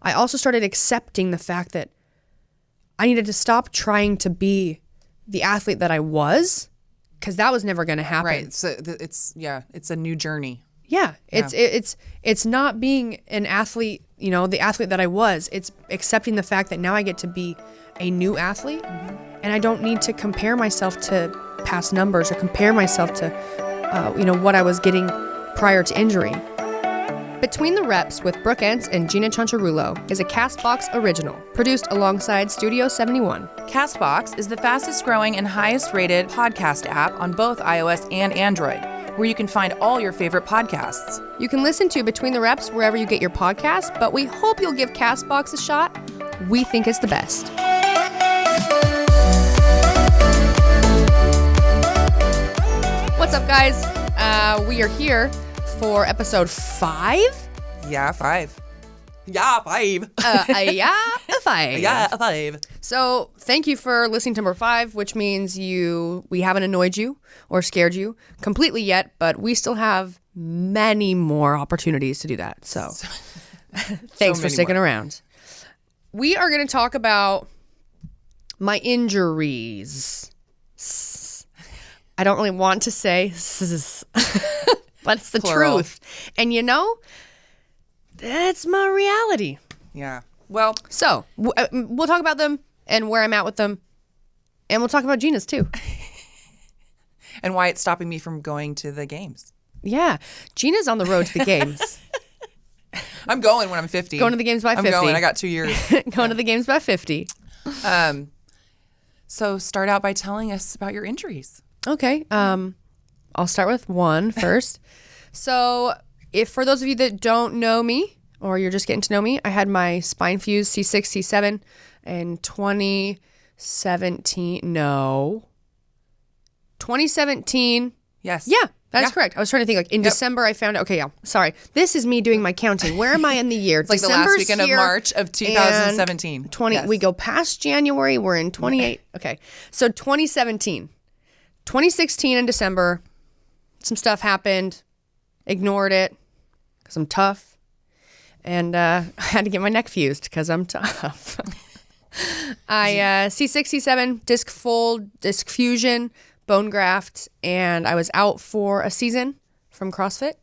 I also started accepting the fact that I needed to stop trying to be the athlete that I was, because that was never going to happen. Right. So it's a new journey. Yeah. It's not being an athlete, the athlete that I was. It's accepting the fact that now I get to be a new athlete, and I don't need to compare myself to past numbers or compare myself to, what I was getting prior to injury. Between the Reps with Brooke Ence and Jeanna Chancharulo is a CastBox original, produced alongside Studio 71. CastBox is the fastest growing and highest rated podcast app on both iOS and Android, where you can find all your favorite podcasts. You can listen to Between the Reps wherever you get your podcasts, but we hope you'll give CastBox a shot. We think it's the best. What's up, guys? We are here for episode 5? Yeah, 5. Yeah, 5. Yeah, 5. Yeah, 5. So thank you for listening to number 5, which means we haven't annoyed you or scared you completely yet, but we still have many more opportunities to do that. So thanks for sticking around. We are going to talk about my injuries. I don't really want to say but it's the Plural. truth. And that's my reality. Yeah. Well, So we'll talk about them and where I'm at with them. And we'll talk about Jeanna's too. and why it's stopping me from going to the games. Yeah. Jeanna's on the road to the games. I'm going when I'm 50. Going to the games by 50. I'm going. I got 2 years. Going to the games by 50. So start out by telling us about your injuries. Okay. I'll start with one first. So if for those of you that don't know me or you're just getting to know me, I had my spine fused C6, C7 in 2017. No. 2017. Yes. Yeah, that's correct. I was trying to think in December I found out. Okay, yeah. Sorry. This is me doing my counting. Where am I in the year? It's like the last weekend of March of 2017. We go past January. We're in 28. Okay. So 2017. 2016 in December, some stuff happened, ignored it because I'm tough, and I had to get my neck fused because I'm tough. I C6, C7, disc fusion, bone graft, and I was out for a season from CrossFit.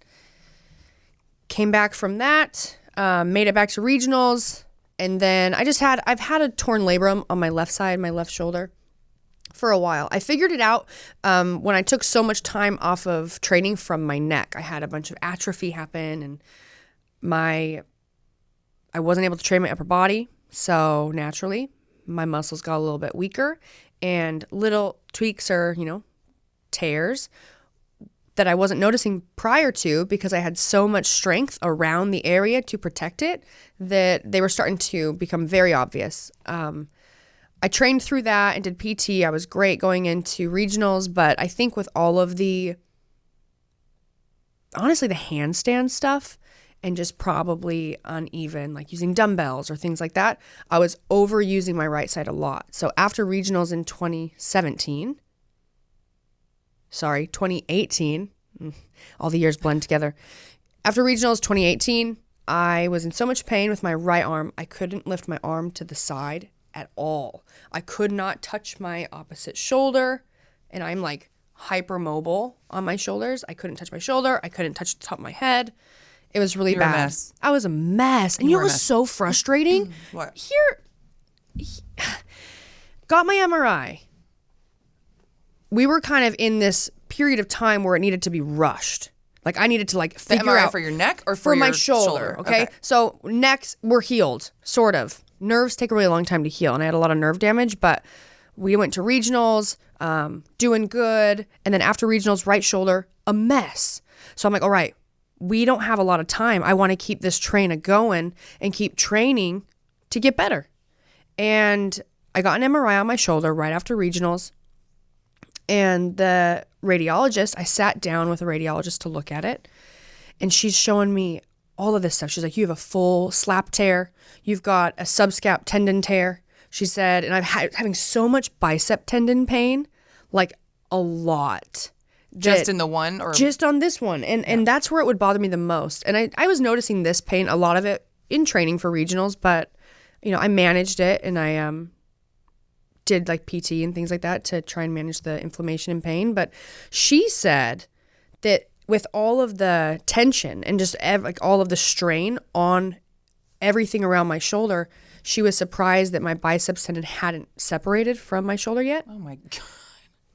Came back from that, made it back to regionals, and then I've had a torn labrum on my left side, my left shoulder, for a while. I figured it out when I took so much time off of training from my neck. I had a bunch of atrophy happen, and I wasn't able to train my upper body, so naturally my muscles got a little bit weaker, and little tweaks or tears that I wasn't noticing prior to because I had so much strength around the area to protect it that they were starting to become very obvious. I trained through that and did PT. I was great going into regionals, but I think with all of the handstand stuff and just probably uneven, like using dumbbells or things like that, I was overusing my right side a lot. So after regionals in 2018, all the years blend together. After regionals 2018, I was in so much pain with my right arm, I couldn't lift my arm to the side at all. I could not touch my opposite shoulder, and I'm like hypermobile on my shoulders. I couldn't touch my shoulder. I couldn't touch the top of my head. It was really bad. A mess. I was a mess. And it was so frustrating. What? Got my MRI. We were kind of in this period of time where it needed to be rushed. Like I needed to figure MRI out for your neck or for my your shoulder. Okay. So necks were healed, sort of. Nerves take a really long time to heal, and I had a lot of nerve damage, but we went to regionals, doing good, and then after regionals, right shoulder, a mess. So I'm like, all right, we don't have a lot of time. I want to keep this train going and keep training to get better. And I got an MRI on my shoulder right after regionals, and the radiologist, I sat down with a radiologist to look at it, and she's showing me all of this stuff. She's like, you have a full slap tear. You've got a subscap tendon tear. She said, and I'm having so much bicep tendon pain, like a lot. Just in the one? Or just on this one. And that's where it would bother me the most. And I was noticing this pain, a lot of it in training for regionals, but I managed it, and I did like PT and things like that to try and manage the inflammation and pain. But she said that with all of the tension and just like all of the strain on everything around my shoulder, she was surprised that my biceps tendon hadn't separated from my shoulder yet. Oh my God.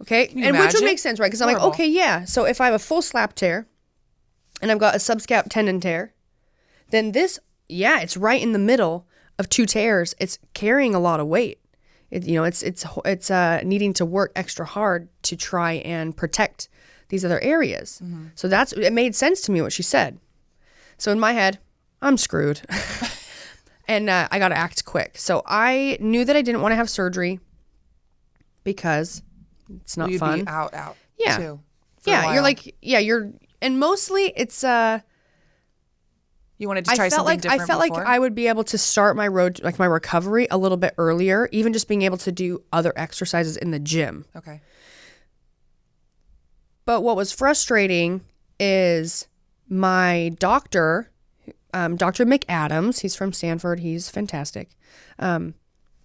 Okay. And which would make sense, right? Because I'm like, okay, yeah. So if I have a full slap tear and I've got a subscap tendon tear, then this, it's right in the middle of two tears. It's carrying a lot of weight. It's needing to work extra hard to try and protect these other areas. Mm-hmm. So it made sense to me what she said. So in my head, I'm screwed. And I got to act quick. So I knew that I didn't want to have surgery because it's not fun. You'd be out. Yeah. Too, yeah. And mostly it's, you wanted to try something different. I felt like I would be able to start my road, like my recovery a little bit earlier, even just being able to do other exercises in the gym. Okay. But what was frustrating is my doctor, Dr. McAdams, he's from Stanford. He's fantastic.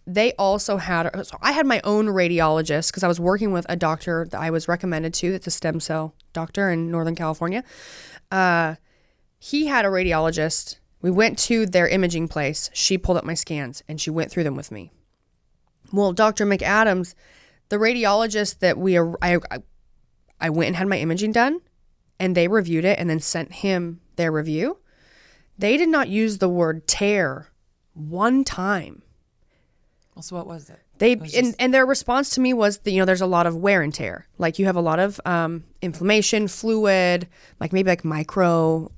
They also had, so I had my own radiologist because I was working with a doctor that I was recommended to. That's a stem cell doctor in Northern California. He had a radiologist. We went to their imaging place. She pulled up my scans and she went through them with me. Well, Dr. McAdams, the radiologist that I went and had my imaging done, and they reviewed it and then sent him their review. They did not use the word tear one time. Well, so what was it? And their response to me was that, there's a lot of wear and tear. Like you have a lot of inflammation, fluid, like maybe like micro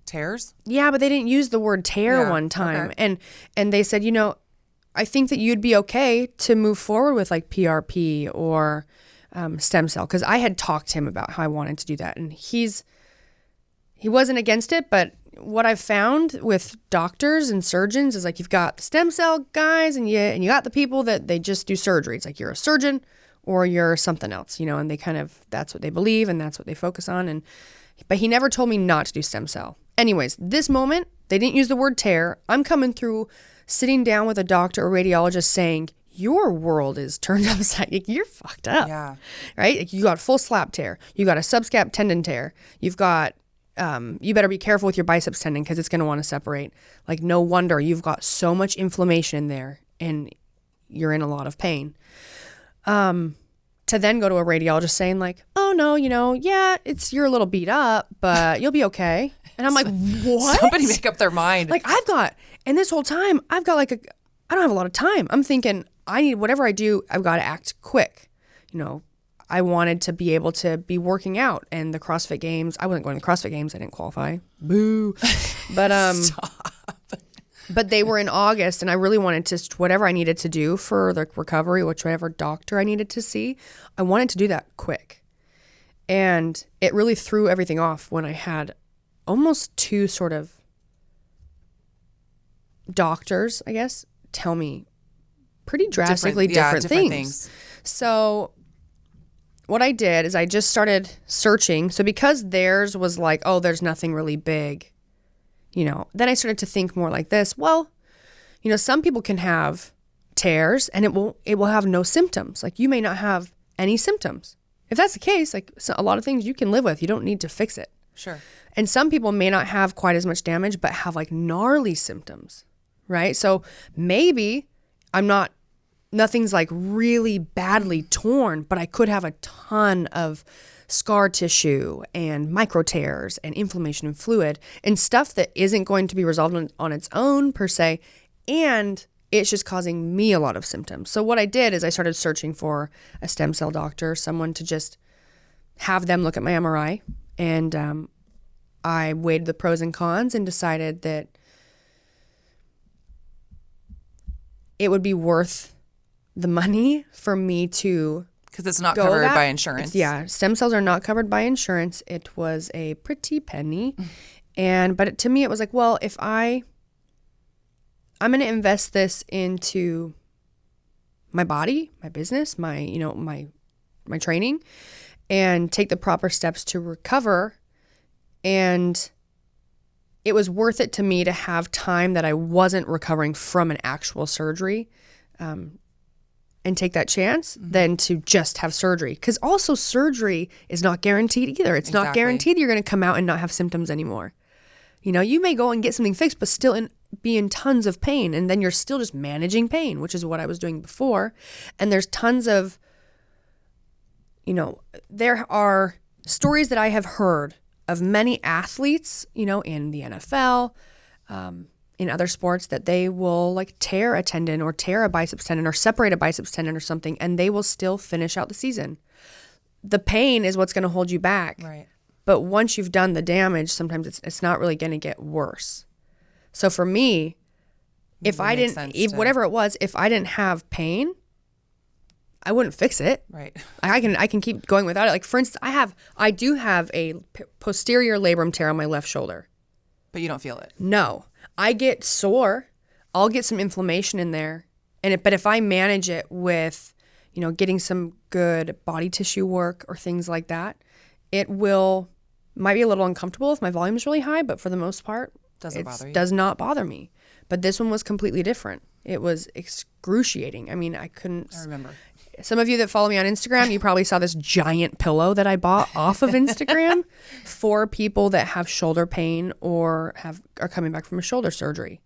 tears. Yeah, but they didn't use the word tear one time. Okay. And they said, I think that you'd be okay to move forward with like PRP or stem cell, because I had talked to him about how I wanted to do that, and he wasn't against it. But what I've found with doctors and surgeons is like you've got the stem cell guys and you got the people that they just do surgery. It's like you're a surgeon or you're something else, and they kind of, that's what they believe and that's what they focus on. But he never told me not to do stem cell. Anyways, this moment, they didn't use the word tear. I'm coming through, sitting down with a doctor or radiologist saying, your world is turned upside, you're fucked up. Yeah. Right? Like you got a full slap tear. You got a subscap tendon tear. You've got, you better be careful with your biceps tendon because it's going to want to separate. Like no wonder you've got so much inflammation there and you're in a lot of pain. To then go to a radiologist saying like, oh no, you're a little beat up, but you'll be okay. And I'm like, what? Somebody make up their mind. Like and this whole time I've got like I don't have a lot of time. I'm thinking I need, whatever I do, I've got to act quick. I wanted to be able to be working out, and the CrossFit Games, I wasn't going to the CrossFit Games. I didn't qualify. Boo. But, Stop. But they were in August, and I really wanted to, whatever I needed to do for the recovery, whichever doctor I needed to see, I wanted to do that quick. And it really threw everything off when I had almost two sort of doctors, I guess, tell me pretty drastically different things. So what I did is I just started searching. So because theirs was like, oh, there's nothing really big, then I started to think more like this. Well, some people can have tears and it will have no symptoms. Like you may not have any symptoms. If that's the case, like a lot of things you can live with. You don't need to fix it. Sure. And some people may not have quite as much damage, but have like gnarly symptoms, right? So maybe nothing's like really badly torn, but I could have a ton of scar tissue and micro tears and inflammation and fluid and stuff that isn't going to be resolved on its own per se. And it's just causing me a lot of symptoms. So what I did is I started searching for a stem cell doctor, someone to just have them look at my MRI. And I weighed the pros and cons and decided that it would be worth the money for me to, because it's not covered by insurance. Yeah, stem cells are not covered by insurance. It was a pretty penny. But to me it was like, well, if I'm going to invest this into my body, my business, my training, and take the proper steps to recover, and it was worth it to me to have time that I wasn't recovering from an actual surgery, and take that chance than to just have surgery. Because also surgery is not guaranteed either. It's not guaranteed you're going to come out and not have symptoms anymore. You know, you may go and get something fixed, but still be in tons of pain. And then you're still just managing pain, which is what I was doing before. And there's tons of, you know, there are stories that I have heard of many athletes, you know, in the NFL, in other sports, that they will like tear a tendon or tear a biceps tendon or separate a biceps tendon or something, and they will still finish out the season. The pain is what's going to hold you back. Right. But once you've done the damage, sometimes it's not really going to get worse. So for me, if I didn't, whatever it was, if I didn't have pain, I wouldn't fix it. Right. I can keep going without it. Like for instance, I do have a posterior labrum tear on my left shoulder. But you don't feel it. No. I get sore. I'll get some inflammation in there. But if I manage it with, you know, getting some good body tissue work or things like that, might be a little uncomfortable if my volume is really high, but for the most part, it does not bother me. But this one was completely different. It was excruciating. I mean, I remember. Some of you that follow me on Instagram, you probably saw this giant pillow that I bought off of Instagram for people that have shoulder pain or are coming back from a shoulder surgery.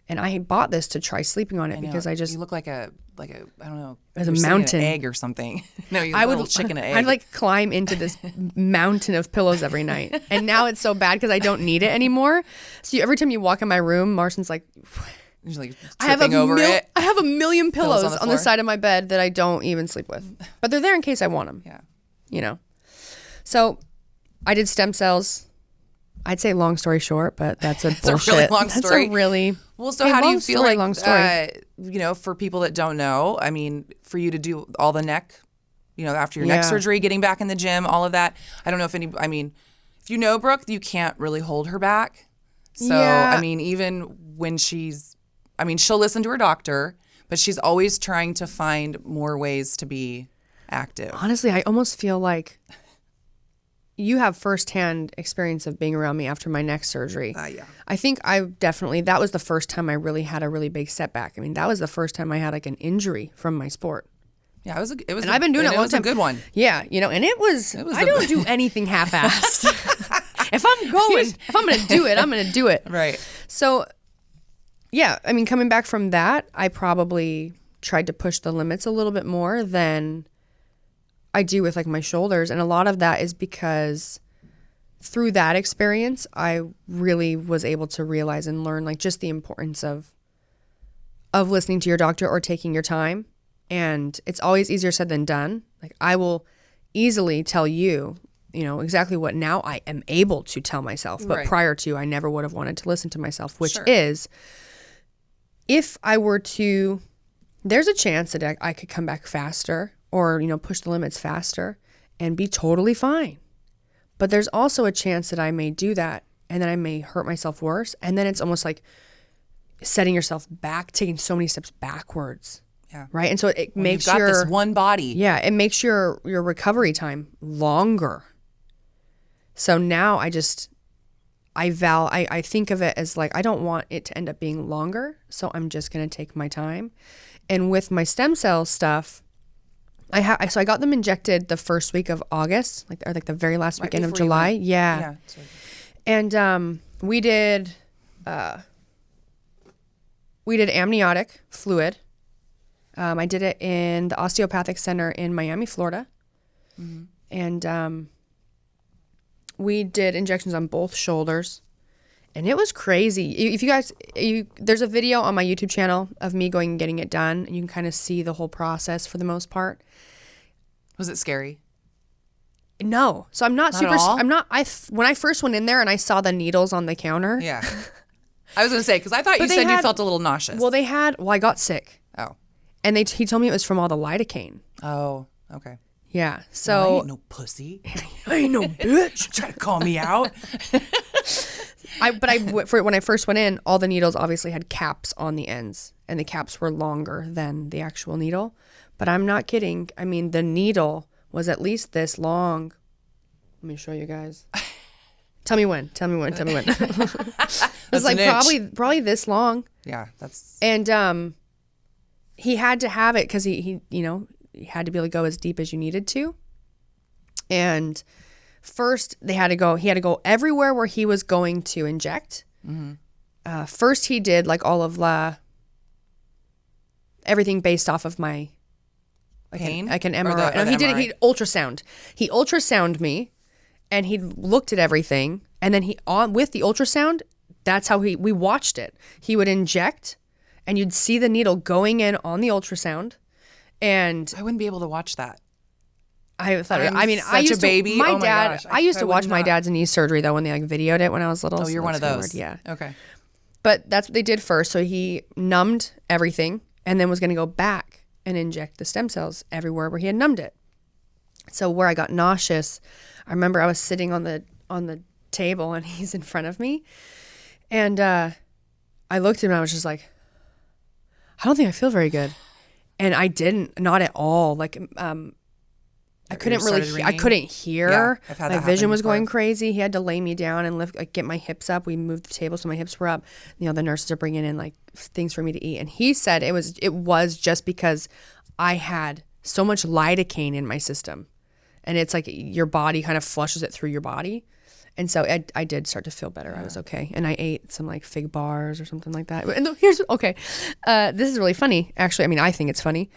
And I bought this to try sleeping on it because you look like a I don't know, as a mountain an egg or something. No, you I look like a chicken egg. I'd like climb into this mountain of pillows every night. And now it's so bad because I don't need it anymore. So every time you walk in my room, Marston's like, you're like tripping over it. I have a million pillows on the floor? side of my bed that I don't even sleep with. But they're there in case I want them. Yeah. You know. So I did stem cells. I'd say long story short, but that's a bullshit. A really long story. That's a really well. So how do you feel like long story? You know, for people that don't know, I mean, for you to do all the neck, you know, after your neck surgery, getting back in the gym, all of that. I don't know if if you know Brooke, you can't really hold her back. So I mean, even when she'll listen to her doctor, but she's always trying to find more ways to be active. Honestly, I almost feel like you have firsthand experience of being around me after my neck surgery. Yeah. I think that was the first time I really had a really big setback. I mean, that was the first time I had like an injury from my sport. Yeah, and I've been doing it a long time. It was a good one. Yeah, you know, and I don't do anything half-assed. If I'm going to do it, I'm going to do it. Right. So, yeah, I mean, coming back from that, I probably tried to push the limits a little bit more than I do with like my shoulders. And a lot of that is because through that experience, I really was able to realize and learn like just the importance of listening to your doctor or taking your time. And it's always easier said than done. Like I will easily tell you, you know, exactly what now I am able to tell myself. But prior to, I never would have wanted to listen to myself, which is if I were to, there's a chance that I could come back faster or, you know, push the limits faster and be totally fine. But there's also a chance that I may do that and then I may hurt myself worse. And then it's almost like setting yourself back, taking so many steps backwards. Yeah. Right. And so it makes you've got this one body. Yeah. It makes your recovery time longer. So now I think of it as like, I don't want it to end up being longer. So I'm just going to take my time. And with my stem cell stuff, so I got them injected the first week of August, like the very last weekend of July. Yeah. And we did amniotic fluid. I did it in the osteopathic center in Miami, Florida. Mm-hmm. And we did injections on both shoulders. And it was crazy. If you guys, there's a video on my YouTube channel of me going and getting it done. And you can kind of see the whole process for the most part. Was it scary? No. So I'm not super, when I first went in there and I saw the needles on the counter. Yeah. I was going to say, because I thought you said you felt a little nauseous. Well, I got sick. Oh. And he told me it was from all the lidocaine. Oh, okay. Yeah. So. I ain't no pussy. I ain't no bitch. Try to call me out. When I first went in, all the needles obviously had caps on the ends, and the caps were longer than the actual needle. But I'm not kidding. I mean, the needle was at least this long. Let me show you guys. Tell me when. It was an like probably this long. Yeah, that's. And he had to have it because he had to be able to go as deep as you needed to. And first he had to go everywhere where he was going to inject. Mm-hmm. First he did like all of everything based off of my pain, like an MRI. No, he ultrasound. He ultrasounded me, and he looked at everything, and then with the ultrasound, that's how we watched it. He would inject, and you'd see the needle going in on the ultrasound, and I wouldn't be able to watch that. I thought. I used to, baby. My oh my dad. gosh, I used to watch my dad's knee surgery though when they like videoed it when I was little. Oh, you're one of those. Yeah. Okay. But that's what they did first. So he numbed everything, and then was going to go back and inject the stem cells everywhere where he had numbed it. So where I got nauseous, I remember I was sitting on the table and he's in front of me, and I looked at him and I was just like, I don't think I feel very good, and I didn't, not at all. Like I couldn't hear. Yeah, I've had my that vision happen was before. going crazy. He had to lay me down and get my hips up. We moved the table so my hips were up. The nurses are bringing in like things for me to eat. And he said it was just because I had so much lidocaine in my system. And it's like your body kind of flushes it through your body. And so I did start to feel better. Yeah. I was okay. And I ate some like fig bars or something like that. And this is really funny. Actually, I mean, I think it's funny.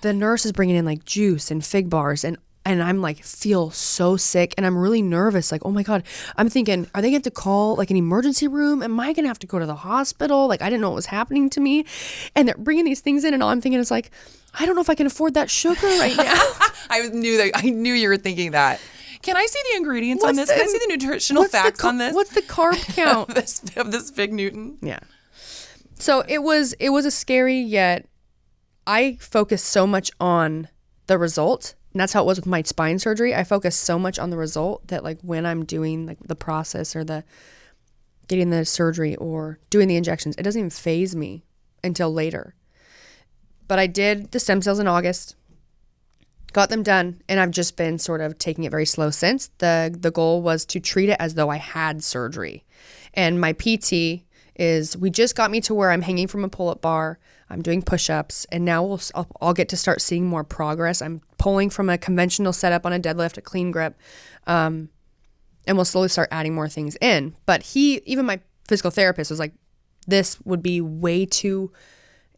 The nurse is bringing in like juice and fig bars, and I'm like, feel so sick, and I'm really nervous. Like, oh my God, I'm thinking, are they going to have to call like an emergency room? Am I going to have to go to the hospital? Like, I didn't know what was happening to me. And they're bringing these things in, and all I'm thinking is like, I don't know if I can afford that sugar right now. I knew you were thinking that. Can I see the ingredients on this? Can I see the nutritional facts on this? What's the carb count of this Fig Newton? Yeah. So it was a scary, yet I focused so much on the result. And that's how it was with my spine surgery. I focused so much on the result that like when I'm doing like the process or the getting the surgery or doing the injections, it doesn't even faze me until later. But I did the stem cells in August, got them done, and I've just been sort of taking it very slow since. The goal was to treat it as though I had surgery. And my PT we just got me to where I'm hanging from a pull-up bar. I'm doing push-ups, and now I'll get to start seeing more progress. I'm pulling from a conventional setup on a deadlift, a clean grip, and we'll slowly start adding more things in. But even my physical therapist was like, this would be way too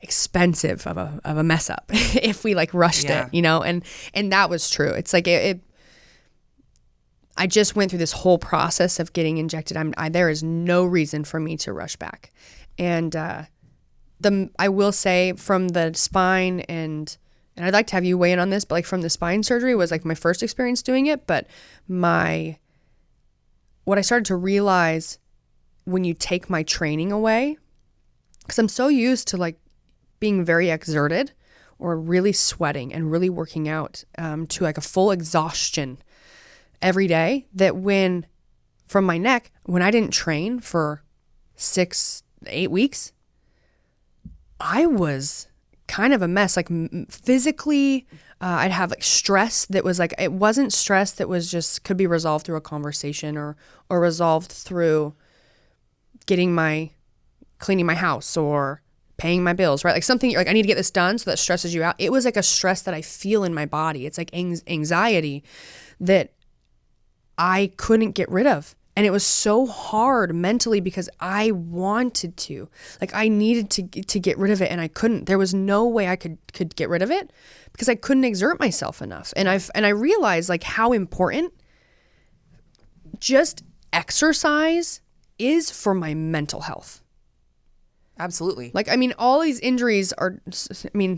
expensive of a mess up if we like rushed it, and that was true. It's like I just went through this whole process of getting injected. There is no reason for me to rush back, and I will say from the spine and I'd like to have you weigh in on this, but like from the spine surgery was like my first experience doing it. But what I started to realize when you take my training away, because I'm so used to like being very exerted or really sweating and really working out to like a full exhaustion every day, that from my neck, when I didn't train for 6 to 8 weeks, I was kind of a mess. Like physically, I'd have like stress that was like, it wasn't stress that was just could be resolved through a conversation or resolved through cleaning my house or paying my bills, right? Like something like I need to get this done, so that stresses you out. It was like a stress that I feel in my body. It's like anxiety that I couldn't get rid of. And it was so hard mentally because I wanted to. Like I needed to get rid of it, and I couldn't. There was no way I could get rid of it because I couldn't exert myself enough. And I realized like how important just exercise is for my mental health. Absolutely. Like, I mean, all these injuries are,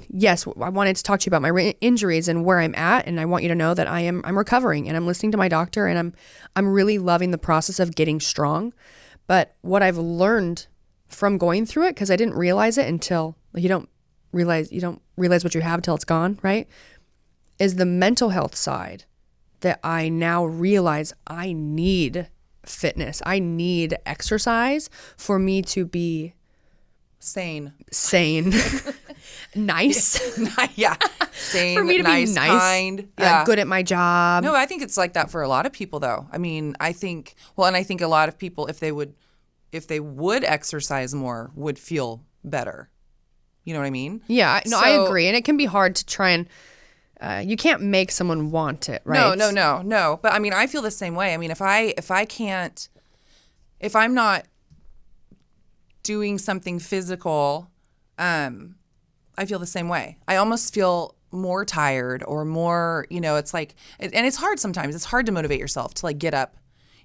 yes, I wanted to talk to you about my injuries and where I'm at. And I want you to know that I'm recovering, and I'm listening to my doctor, and I'm really loving the process of getting strong. But what I've learned from going through it, because I didn't realize it until you don't realize what you have until it's gone, right? Is the mental health side that I now realize I need fitness. I need exercise for me to be sane. Nice. Yeah. Same. For me to nice, be nice. kind. Yeah. Good at my job. No, I think it's like that for a lot of people, though. I mean, I think a lot of people, if they would exercise more, would feel better. You know what I mean? Yeah. No, I agree. And it can be hard to try and, you can't make someone want it, right? No. But I mean, I feel the same way. I mean, if I'm not doing something physical, I feel the same way. I almost feel more tired or more, it's like, and it's hard sometimes. It's hard to motivate yourself to like get up,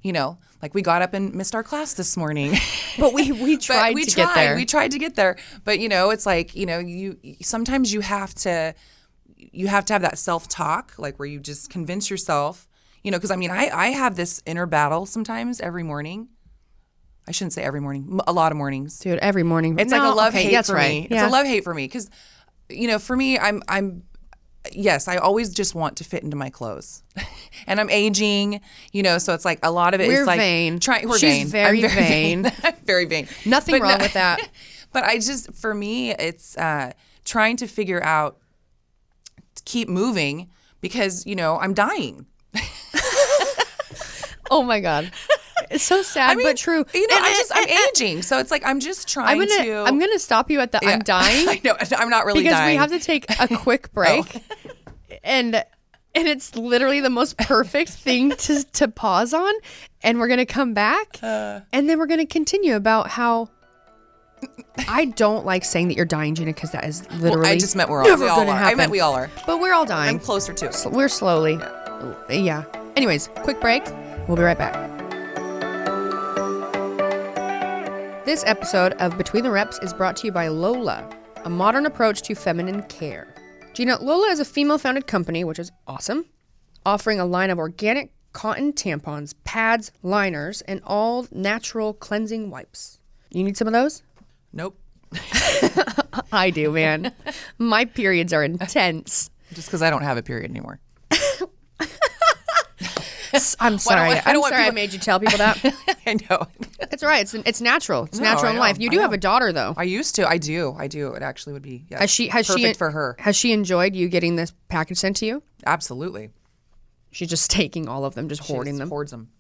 like we got up and missed our class this morning. But we tried to get there. We tried to get there. But, it's like, you sometimes you have to have that self-talk, like where you just convince yourself, because I mean, I have this inner battle sometimes every morning. I shouldn't say every morning, a lot of mornings. Dude, every morning. It's like a love-hate for right. me. Yeah. It's a love-hate for me because, for me, yes, I always just want to fit into my clothes. And I'm aging, so it's like a lot of it is like vain. We're She's vain. very I'm vain. I'm very vain. Nothing wrong with that. But for me, it's trying to figure out, to keep moving because, I'm dying. Oh my God. It's so sad, but true. I'm aging. So it's like, I'm just trying I'm going to stop you at the I'm dying. I know. I'm not really because dying. we have to take a quick break. And it's literally the most perfect thing to pause on. And we're going to come back. And then we're going to continue about how I don't like saying that you're dying, Jeanna, because that is literally I just meant we all are. Happen. I meant we all are. But we're all dying. I'm closer to it. We're slowly. Yeah. Anyways, quick break. We'll be right back. This episode of Between the Reps is brought to you by Lola, a modern approach to feminine care. Jeanna, Lola is a female-founded company, which is awesome, offering a line of organic cotton tampons, pads, liners, and all natural cleansing wipes. You need some of those? Nope. I do, man. My periods are intense. Just because I don't have a period anymore. I'm sorry. I made you tell people that. I know. It's all right. It's natural. It's natural in life. You do have a daughter, though. I used to. I do. It actually would be. Yes, perfect for her. Has she enjoyed you getting this package sent to you? Absolutely. She's just taking all of them, just hoarding them. Hoards them.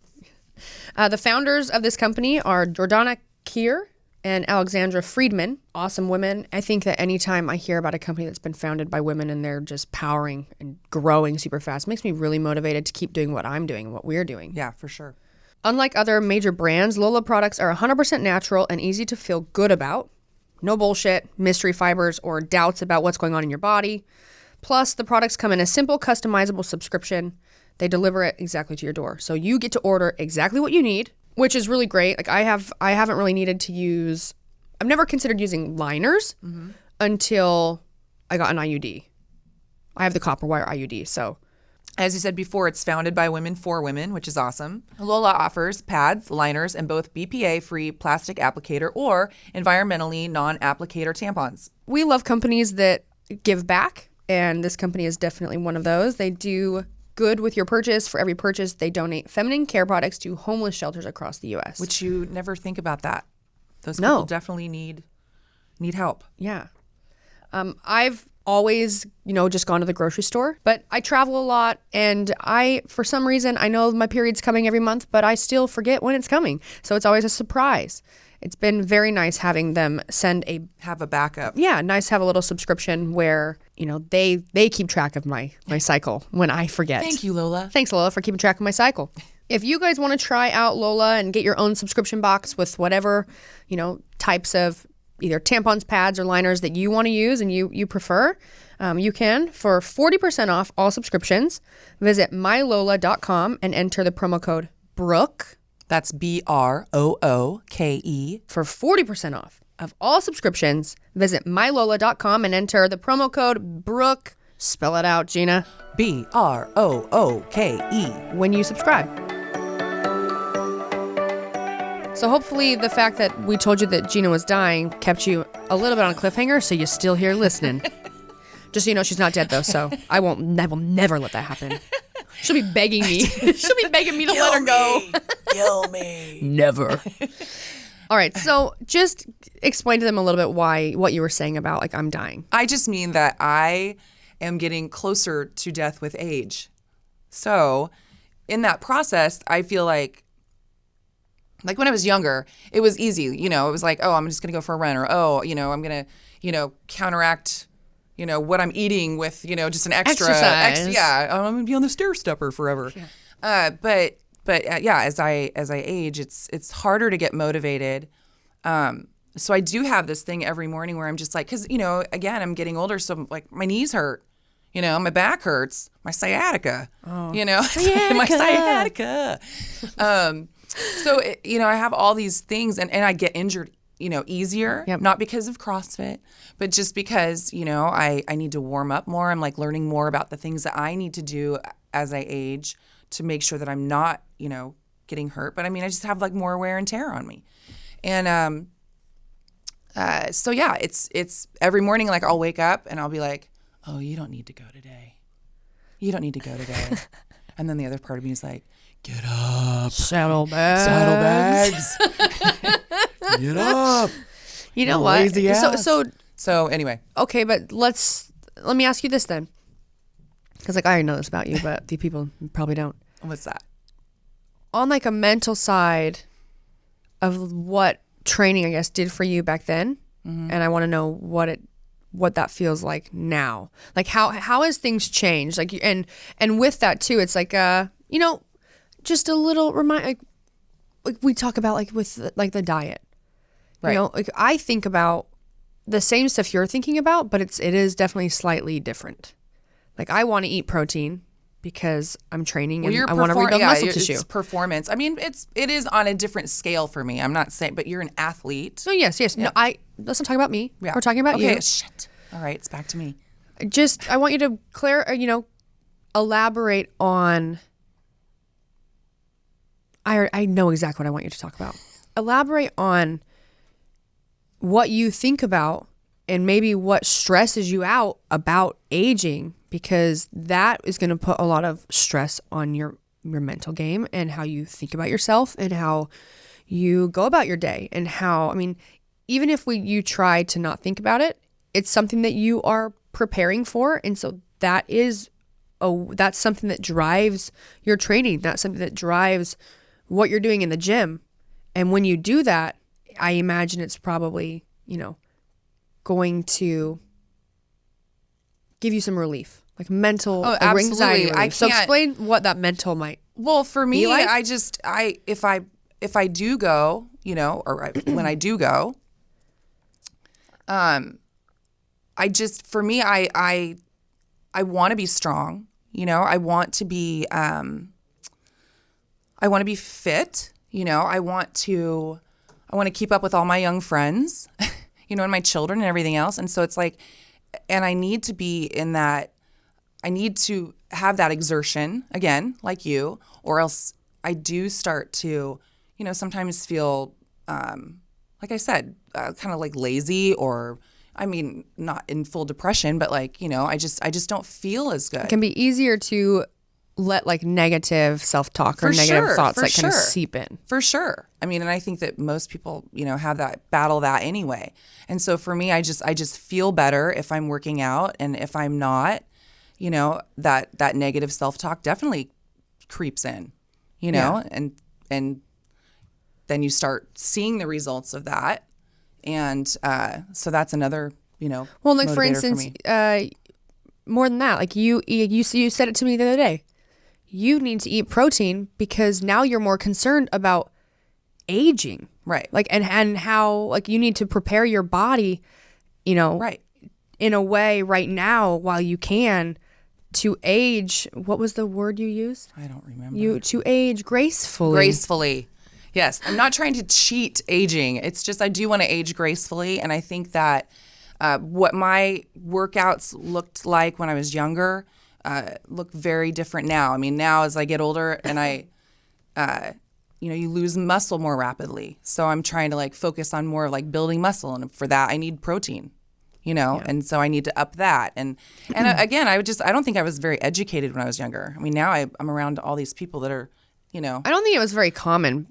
The founders of this company are Jordana Kier and Alexandra Friedman. Awesome women. I think that anytime I hear about a company that's been founded by women and they're just powering and growing super fast, it makes me really motivated to keep doing what I'm doing and what we're doing. Yeah, for sure. Unlike other major brands, Lola products are 100% natural and easy to feel good about. No bullshit, mystery fibers, or doubts about what's going on in your body. Plus, the products come in a simple, customizable subscription. They deliver it exactly to your door. So you get to order exactly what you need, which is really great. Like I haven't really needed to use, I've never considered using liners until I got an IUD. I have the copper wire IUD, so. As you said before, it's founded by women for women, which is awesome. Lola offers pads, liners, and both BPA-free plastic applicator or environmentally non-applicator tampons. We love companies that give back, and this company is definitely one of those. They do good with your purchase. For every purchase, they donate feminine care products to homeless shelters across the U.S. Which you never think about that. Those people definitely need help. Yeah. I've always, just gone to the grocery store, but I travel a lot and for some reason, I know my period's coming every month, but I still forget when it's coming. So it's always a surprise. It's been very nice having them have a backup. Yeah, nice to have a little subscription where, they keep track of my cycle when I forget. Thank you, Lola. Thanks, Lola, for keeping track of my cycle. If you guys want to try out Lola and get your own subscription box with whatever, types of either tampons, pads, or liners that you want to use and you prefer, you can. For 40% off all subscriptions, visit mylola.com and enter the promo code Brooke. That's BROOKE. For 40% off of all subscriptions, visit mylola.com and enter the promo code Brooke. Spell it out, Jeanna. BROOKE. When you subscribe. So hopefully the fact that we told you that Jeanna was dying kept you a little bit on a cliffhanger, so you're still here listening. Just so you know, she's not dead though, so I will never let that happen. She'll be begging me. She'll be begging me to let her go. Kill me. Never. All right. So just explain to them a little bit what you were saying about like I'm dying. I just mean that I am getting closer to death with age. So in that process, I feel like when I was younger, it was easy. You know, it was like, oh, I'm just going to go for a run, or, oh, you know, I'm going to, counteract, what I'm eating with, just an extra. Exercise. I'm going to be on the stair stepper forever. Yeah. But as I age, it's harder to get motivated. So I do have this thing every morning where I'm just like, because, again, I'm getting older. So like my knees hurt, my back hurts, my sciatica, Sciatica. my sciatica. So, I have all these things and I get injured, easier, not because of CrossFit, but just because, I need to warm up more. I'm like learning more about the things that I need to do as I age to make sure that I'm not, getting hurt. But I mean, I just have like more wear and tear on me. And so yeah, it's every morning, like I'll wake up and I'll be like, oh, you don't need to go today. You don't need to go today. And then the other part of me is like, get up. Saddlebags. Get up. You know what? Lazy ass. So anyway. Okay, but let me ask you this then. Because like I already know this about you, but the people probably don't. What's that? On like a mental side of what training, I guess, did for you back then, and I want to know what that feels like now. Like how has things changed? Like and with that too, it's like just a little like we talk about like with like the diet. Right. Like I think about the same stuff you're thinking about, but it is definitely slightly different. Like I want to eat protein because I'm training and I want to rebuild muscle tissue. It's performance. I mean, it is on a different scale for me. I'm not saying, but you're an athlete. So yes. Yeah. No, let's not talk about me. Yeah. We're talking about you. Okay, shit. All right, it's back to me. I want you to elaborate on. I know exactly what I want you to talk about. Elaborate on what you think about and maybe what stresses you out about aging, because that is going to put a lot of stress on your mental game and how you think about yourself and how you go about your day and how, I mean, even if you try to not think about it, it's something that you are preparing for. And so that's something that drives your training. That's something that drives what you're doing in the gym. And when you do that, I imagine it's probably, going to give you some relief, like mental anxiety relief. So explain what that mental might. Well, for me, like? if I do go, when I do go, I want to be strong. I want to be fit. I want to keep up with all my young friends, and my children and everything else. And so it's like, and I need to be in that, I need to have that exertion again, like you, or else I do start to, sometimes feel, like I said, kind of like lazy, or I mean, not in full depression, but like, I just don't feel as good. It can be easier to let like negative self-talk or negative thoughts that kind of seep in. For sure. I mean, and I think that most people, have that battle that anyway. And so for me, I just feel better if I'm working out, and if I'm not, that negative self-talk definitely creeps in, and then you start seeing the results of that. And so that's another, well, like for instance, more than that, like you said it to me the other day. You need to eat protein because now you're more concerned about aging. Right. Like, and how, like, you need to prepare your body, right, in a way right now while you can to age. What was the word you used? I don't remember. To age gracefully. Gracefully. Yes. I'm not trying to cheat aging. It's just I do want to age gracefully. And I think that what my workouts looked like when I was younger look very different now. I mean, now as I get older and you lose muscle more rapidly. So I'm trying to like focus on more like building muscle. And for that, I need protein, and so I need to up that. And again, I don't think I was very educated when I was younger. I mean, now I'm around all these people that are, I don't think it was very common.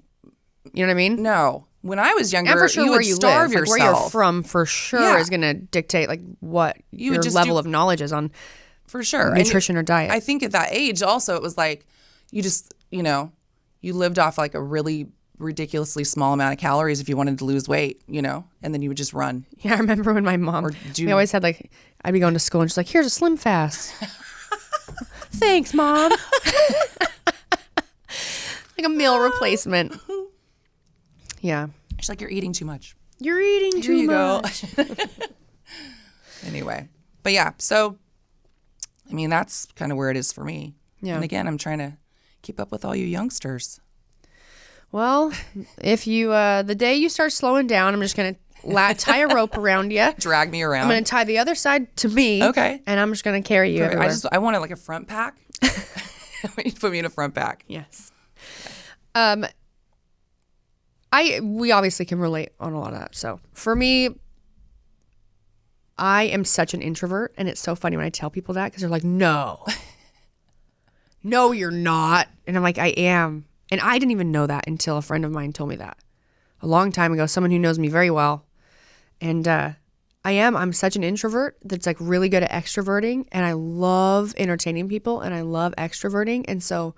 You know what I mean? No. when I was younger, And for sure you where would you starve live, like yourself. where you're from, for sure, Yeah. is going to dictate like what You your would just level of knowledge is on for sure nutrition or diet. I think at that age, also, it was like you just, you know, you lived off like a really ridiculously small amount of calories if you wanted to lose weight, you know, and then you would just run. Yeah, I remember when my mom, we always had like, I'd be going to school and she's like, here's a Slim Fast. Thanks, Mom. Like a meal replacement. Yeah. She's like, you're eating too much. You're eating Here you too much. go. Anyway, but yeah, so, I mean, that's kind of where it is for me. Yeah. And again, I'm trying to keep up with all you youngsters. Well, if you, the day you start slowing down, I'm just going to tie a rope around you. Drag me around. I'm going to tie the other side to me. Okay. And I'm just going to carry you everywhere. I wanted like a front pack. You put me in a front pack. Yes. We obviously can relate on a lot of that. So for me, I am such an introvert, and it's so funny when I tell people that because they're like, no, no, you're not. And I'm like, I am. And I didn't even know that until a friend of mine told me that a long time ago, someone who knows me very well. And I'm such an introvert that's like really good at extroverting, and I love entertaining people, and I love extroverting. And so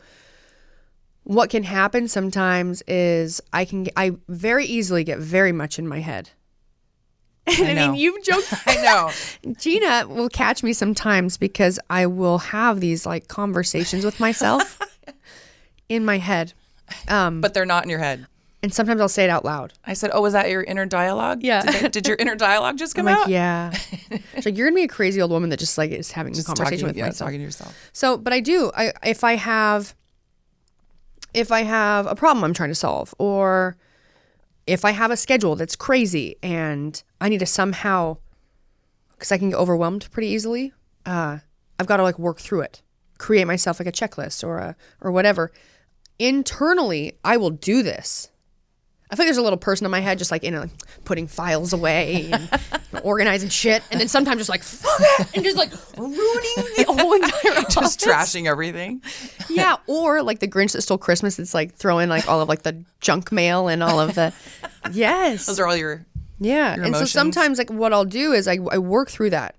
what can happen sometimes is I very easily get very much in my head. And I mean, you've joked. I know. Jeanna will catch me sometimes because I will have these like conversations with myself in my head. But they're not in your head. And sometimes I'll say it out loud. I said, oh, was that your inner dialogue? Yeah. Did your inner dialogue just come I'm out? like, yeah. She's like, you're going to be a crazy old woman that just like is having a conversation with myself. Talking to yourself. So, but I do. If I have a problem I'm trying to solve, or if I have a schedule that's crazy and I need to somehow, because I can get overwhelmed pretty easily, I've got to like work through it, create myself like a checklist or whatever. Internally, I will do this. I feel like there's a little person in my head just like, putting files away and organizing shit. And then sometimes just like, fuck it, and just like ruining the whole entire office. Just trashing everything. Yeah. Or like the Grinch that stole Christmas. It's like throwing like all of like the junk mail and all of the, yes. Those are all your Yeah. your And so emotions. sometimes like what I'll do is I work through that,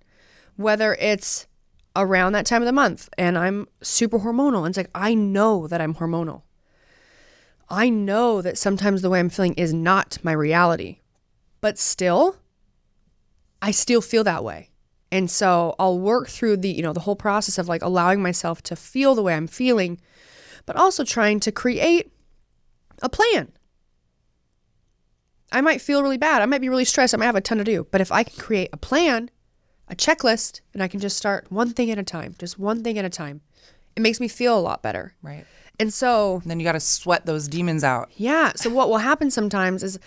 whether it's around that time of the month and I'm super hormonal. And it's like, I know that I'm hormonal. I know that sometimes the way I'm feeling is not my reality, but still, I still feel that way. And so I'll work through the whole process of like allowing myself to feel the way I'm feeling, but also trying to create a plan. I might feel really bad. I might be really stressed. I might have a ton to do. But if I can create a plan, a checklist, and I can just start one thing at a time, just one thing at a time, it makes me feel a lot better. Right. And so And then you got to sweat those demons out. yeah. So what will happen sometimes is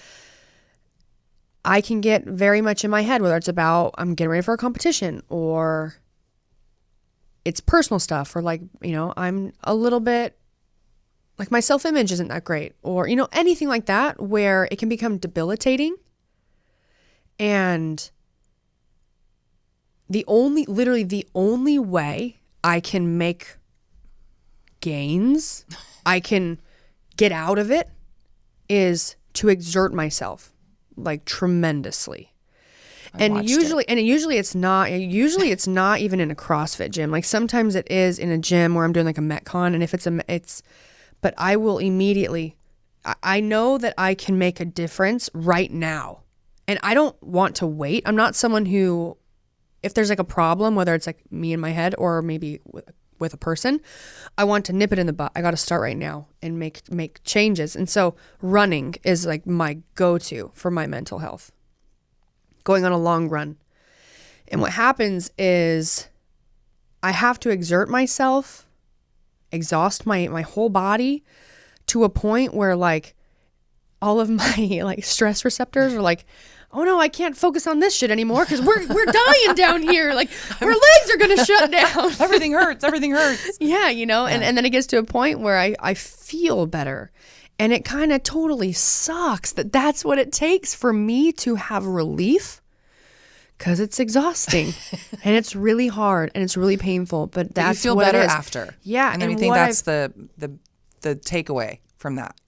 I can get very much in my head, whether it's about I'm getting ready for a competition or it's personal stuff, or like, I'm a little bit like my self-image isn't that great, or, anything like that where it can become debilitating. And literally the only way I can make gains, I can get out of it, is to exert myself like tremendously. Usually it's not even in a CrossFit gym. Like sometimes it is in a gym where I'm doing like a Metcon, and but I will immediately, I know that I can make a difference right now, and I don't want to wait. I'm not someone who, if there's like a problem, whether it's like me in my head or maybe with a person, I want to nip it in the butt. I got to start right now and make changes. And so running is like my go-to for my mental health, going on a long run. And what happens is I have to exert myself, exhaust my whole body to a point where like all of my like stress receptors are like, oh no, I can't focus on this shit anymore because we're dying down here. Like our legs are gonna shut down. Everything hurts. Everything hurts. Yeah, and then it gets to a point where I feel better. And it kind of totally sucks that that's what it takes for me to have relief, because it's exhausting and it's really hard and it's really painful. But that's you feel what better it is. after. Yeah, and I think that's the takeaway from that.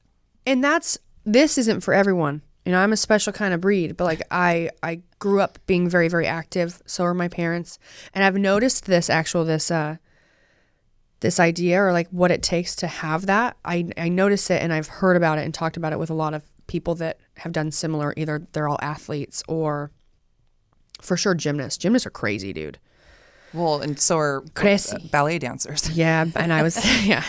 And this isn't for everyone. You know, I'm a special kind of breed, but like I grew up being very, very active. So are my parents. And I've noticed this idea or like what it takes to have that. I notice it and I've heard about it and talked about it with a lot of people that have done similar. Either they're all athletes or for sure gymnasts. Gymnasts are crazy, dude. Well, and so are ballet dancers. Yeah. And I was, yeah.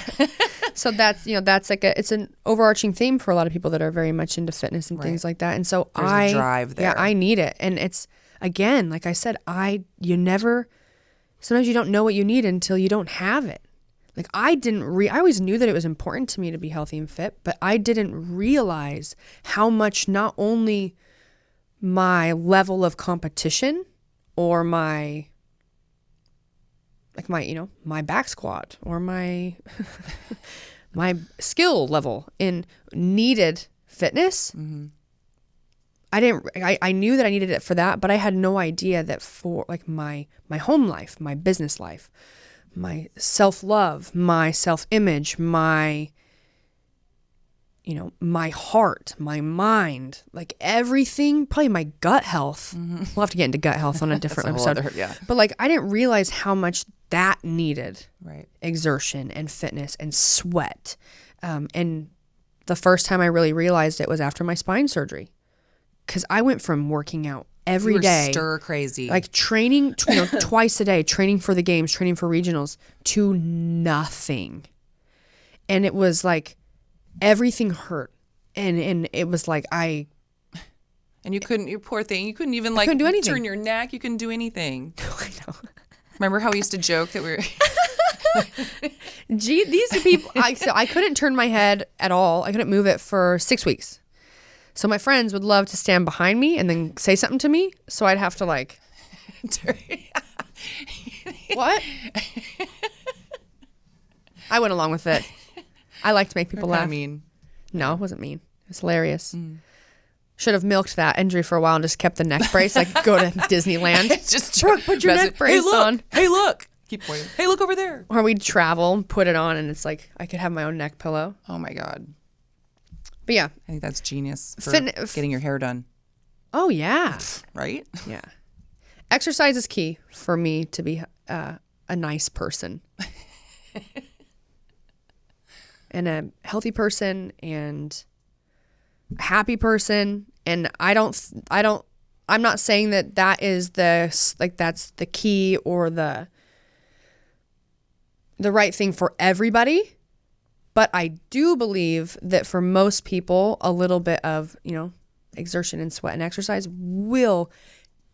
So that's, you know, that's like it's an overarching theme for a lot of people that are very much into fitness and things like that. And so There's a drive there. Yeah, I need it. And it's, again, like I said, sometimes you don't know what you need until you don't have it. Like I always knew that it was important to me to be healthy and fit, but I didn't realize how much not only my level of competition or my back squat or my my skill level in needed fitness. Mm-hmm. I knew that I needed it for that, but I had no idea that for like my home life, my business life, my self-love, my self-image, my heart, my mind, like everything, probably my gut health. Mm-hmm. We'll have to get into gut health on a different episode. Yeah. But like, I didn't realize how much that needed exertion and fitness and sweat. And the first time I really realized it was after my spine surgery. Because I went from working out every day, stir crazy, like training, twice a day, training for the games, training for regionals, to nothing. And it was like everything hurt, and it was like and you couldn't, you poor thing, you couldn't even like do anything. Turn your neck, you couldn't do anything. I know. Remember how we used to joke that we were Gee, these people. I couldn't turn my head at all. I couldn't move it for 6 weeks. So my friends would love to stand behind me and then say something to me. So I'd have to like, what? I went along with it. I like to make people laugh. Mean. No, it wasn't mean. It was hilarious. Mm. Should have milked that injury for a while and just kept the neck brace. Like go to Disneyland. Just Brooke, put your neck brace on. Hey, look. Keep pointing. Hey, look over there. Or we'd travel, put it on, and it's like I could have my own neck pillow. Oh my God. But yeah. I think that's genius for getting your hair done. Oh, yeah. Right? Yeah. Exercise is key for me to be a nice person. And a healthy person and a happy person. And I'm not saying that is that's the key or the right thing for everybody. But I do believe that for most people, a little bit of, exertion and sweat and exercise will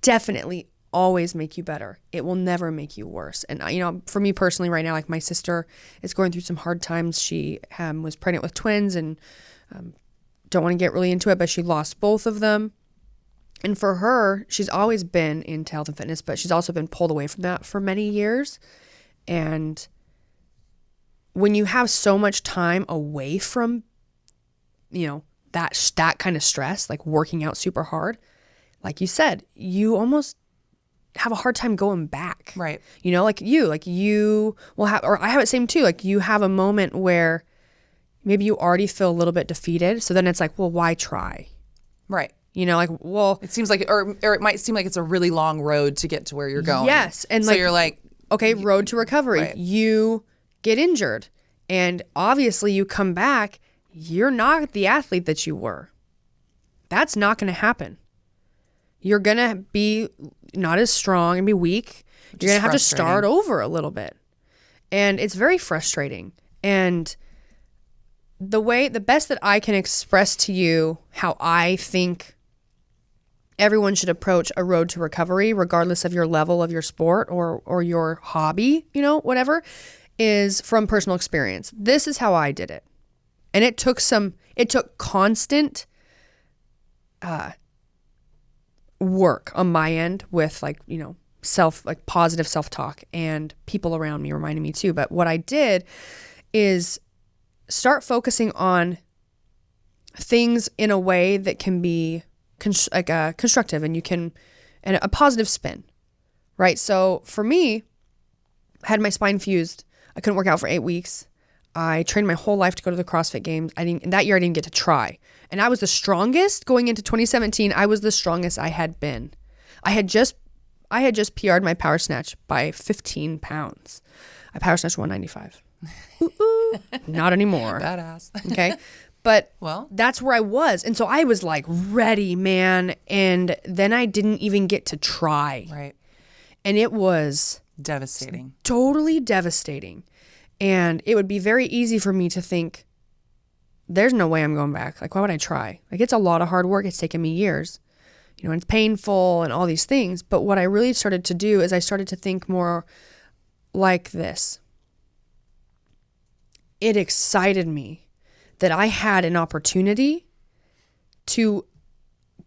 definitely always make you better. It will never make you worse. And, for me personally right now, like my sister is going through some hard times. She was pregnant with twins and don't want to get really into it, but she lost both of them. And for her, she's always been into health and fitness, but she's also been pulled away from that for many years. And when you have so much time away from, that kind of stress, like working out super hard, like you said, you almost have a hard time going back. Right. Like you will have, or I have it same too. Like you have a moment where maybe you already feel a little bit defeated. So then it's like, well, why try? Right. It seems like, or it might seem like it's a really long road to get to where you're going. Yes. And so you're like, okay, road to recovery. Right. You get injured and obviously you come back, you're not the athlete that you were. That's not going to happen. You're going to be not as strong and be weak. You're going to have to start over a little bit. And it's very frustrating. And the best that I can express to you how I think everyone should approach a road to recovery, regardless of your level of your sport or your hobby, whatever, is from personal experience. This is how I did it. And it took constant work on my end with positive self-talk and people around me reminding me too. But what I did is start focusing on things in a way that can be constructive and a positive spin, right? So for me, I had my spine fused. I couldn't work out for 8 weeks. I trained my whole life to go to the CrossFit Games. That year I didn't get to try. And I was the strongest going into 2017. I was the strongest I had been. I had just PR'd my power snatch by 15 pounds. I power snatched 195. Not anymore. Badass. Okay. But well, that's where I was. And so I was like ready, man. And then I didn't even get to try. Right. And it was devastating. Totally devastating. And it would be very easy for me to think, there's no way I'm going back. Like, why would I try? Like, it's a lot of hard work. It's taken me years. And it's painful and all these things. But what I really started to do is I started to think more like this. It excited me that I had an opportunity to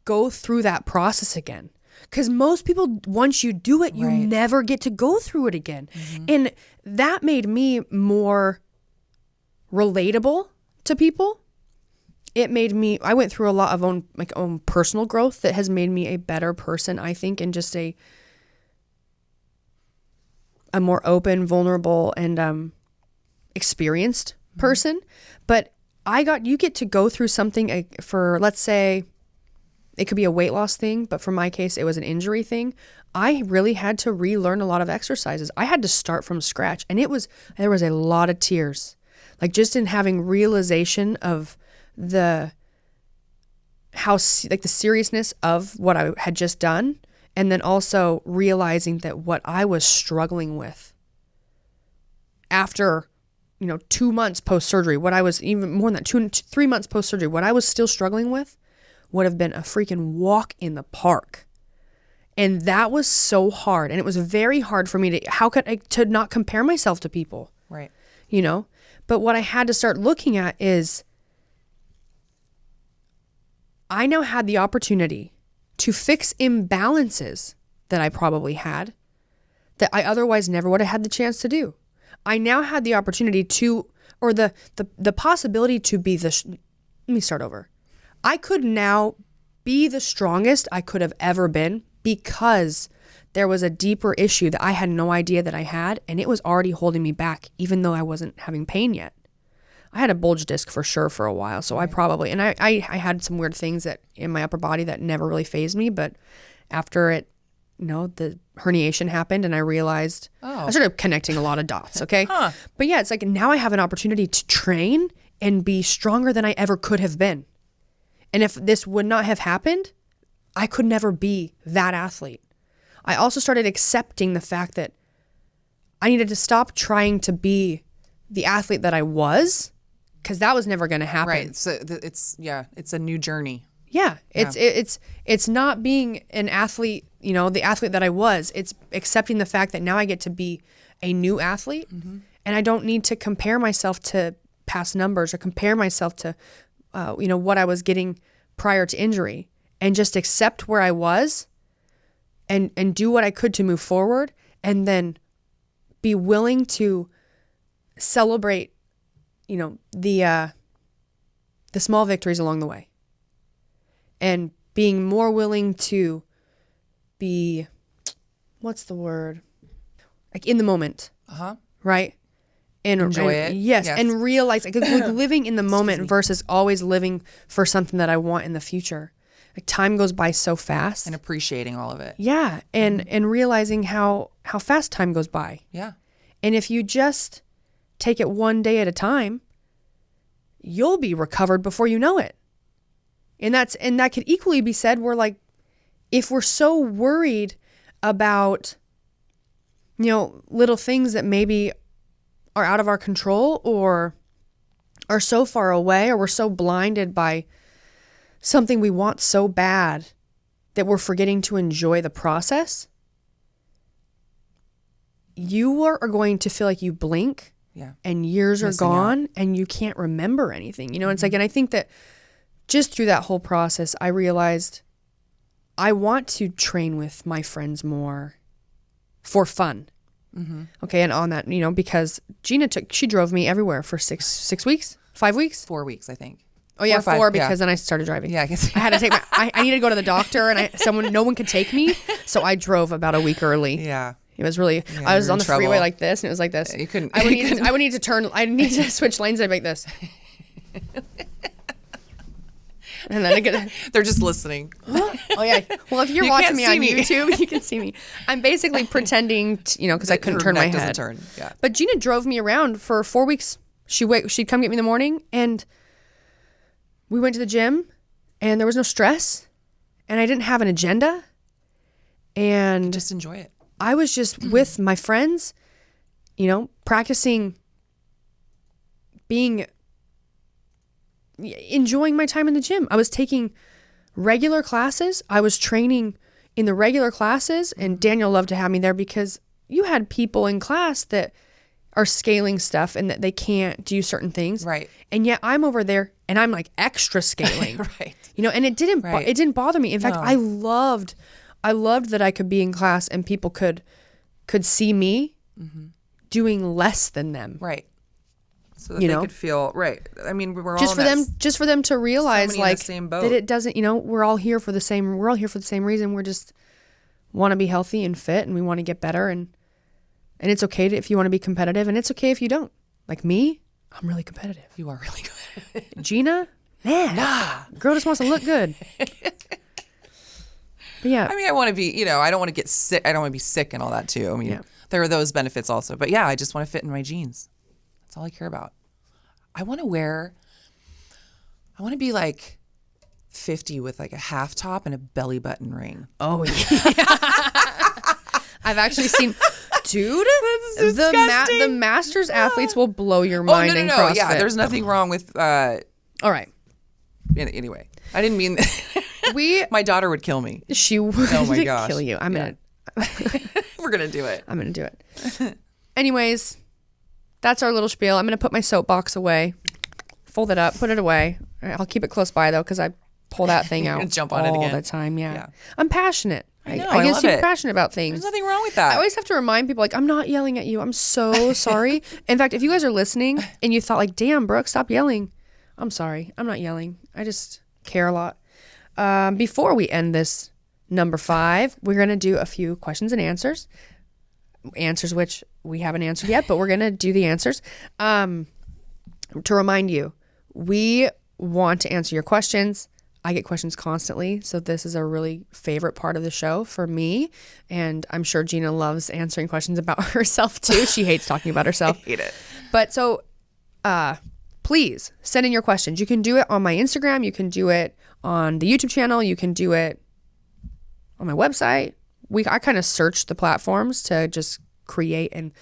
go through that process again. Because most people, once you do it, you never get to go through it again. Mm-hmm. And that made me more relatable to people. I went through a lot of own personal growth that has made me a better person, I think, and just a more open, vulnerable, and experienced person. But you get to go through something for, let's say, it could be a weight loss thing, but for my case, it was an injury thing. I really had to relearn a lot of exercises. I had to start from scratch, and there was a lot of tears, like just in having realization of the seriousness of what I had just done, and then also realizing that what I was struggling with after 2 months post-surgery, what I was even more than that, 3 months post-surgery, what I was still struggling with would have been a freaking walk in the park. And that was so hard. And it was very hard for me to not compare myself to people. Right. But what I had to start looking at is I now had the opportunity to fix imbalances that I probably had that I otherwise never would have had the chance to do. I now had the opportunity or the possibility to be let me start over. I could now be the strongest I could have ever been because there was a deeper issue that I had no idea that I had, and it was already holding me back, even though I wasn't having pain yet. I had a bulge disc for sure for a while, so I had some weird things in my upper body that never really fazed me, but after the herniation happened and I realized, I started connecting a lot of dots, okay? But yeah, it's like now I have an opportunity to train and be stronger than I ever could have been. And if this would not have happened, I could never be that athlete. I also started accepting the fact that I needed to stop trying to be the athlete that I was, because that was never going to happen. Right. So it's a new journey. Yeah. It's not being an athlete, the athlete that I was. It's accepting the fact that now I get to be a new athlete, and I don't need to compare myself to past numbers or compare myself to what I was getting prior to injury, and just accept where I was and do what I could to move forward, and then be willing to celebrate, the small victories along the way, and being more willing to be, what's the word? Like in the moment. Right? And enjoy it. Yes. And realize like living in the moment versus always living for something that I want in the future. Like time goes by so fast. And appreciating all of it. Yeah. And realizing how fast time goes by. Yeah. And if you just take it one day at a time, you'll be recovered before you know it. And that could equally be said where like, if we're so worried about, little things that maybe are out of our control or are so far away, or we're so blinded by something we want so bad that we're forgetting to enjoy the process, you are going to feel like you blink and years are gone and you can't remember anything. It's like, and I think that just through that whole process, I realized I want to train with my friends more for fun. Okay. And on that, because Jeanna she drove me everywhere for 6 weeks, 5 weeks, 4 weeks, I think. Oh yeah, 4 because then I started driving. Yeah, I guess. I had to take I needed to go to the doctor, and no one could take me, so I drove about a week early. Yeah. It was really, I was on the freeway like this, and it was like this. You couldn't. I would need to turn. I need to switch lanes. I'd make this. And then I get. They're just listening. Oh yeah. Well, if you're watching me on YouTube, you can see me. I'm basically pretending, because I couldn't turn my head. Turn. Yeah. But Jeanna drove me around for 4 weeks. She'd come get me in the morning, and we went to the gym, and there was no stress, and I didn't have an agenda, and just enjoy it. I was just with my friends, practicing enjoying my time in the gym. I was taking regular classes. I was training in the regular classes, and Daniel loved to have me there because you had people in class that are scaling stuff and that they can't do certain things. Right. And yet I'm over there and I'm like extra scaling. Right. And it didn't bother me. In fact, I loved that I could be in class and people could see me doing less than them. Right. So that they could feel right. I mean, we're just all just for them to realize in the same boat. that it doesn't, we're all here for the same reason. We're just want to be healthy and fit, and we want to get better, and it's okay if you want to be competitive, and it's okay if you don't. Like me, I'm really competitive. You are really good. Gina, nah. Girl just wants to look good. But yeah. I mean, I want to be, I don't want to get sick. I don't want to be sick and all that too. I mean, there are those benefits also. But yeah, I just want to fit in my jeans. That's all I care about. I want to be like 50 with like a half top and a belly button ring. Oh, yeah. I've actually seen, dude, the Masters athletes will blow your mind in CrossFit. Yeah, there's nothing wrong with, all right. Anyway, I didn't mean my daughter would kill me. She would kill you. We're going to do it. I'm going to do it. Anyways, that's our little spiel. I'm going to put my soapbox away, fold it up, put it away. I'll keep it close by though, because I pull that thing out jump on it again all the time. Yeah. I'm passionate. I get love super it. passionate about things. There's nothing wrong with that. I always have to remind people, like, I'm not yelling at you. I'm so sorry. In fact, if you guys are listening and you thought like, damn, Brooke, stop yelling. I'm sorry. I'm not yelling. I just care a lot. Before we end this number 5, we're going to do a few questions and answers. Answers which we haven't answered yet, but we're going to do the answers. To remind you, we want to answer your questions. I get questions constantly, so this is a really favorite part of the show for me, and I'm sure Jeanna loves answering questions about herself too. She hates talking about herself. I hate it. But so please send in your questions. You can do it on my Instagram. You can do it on the YouTube channel. You can do it on my website. I kind of searched the platforms to just create and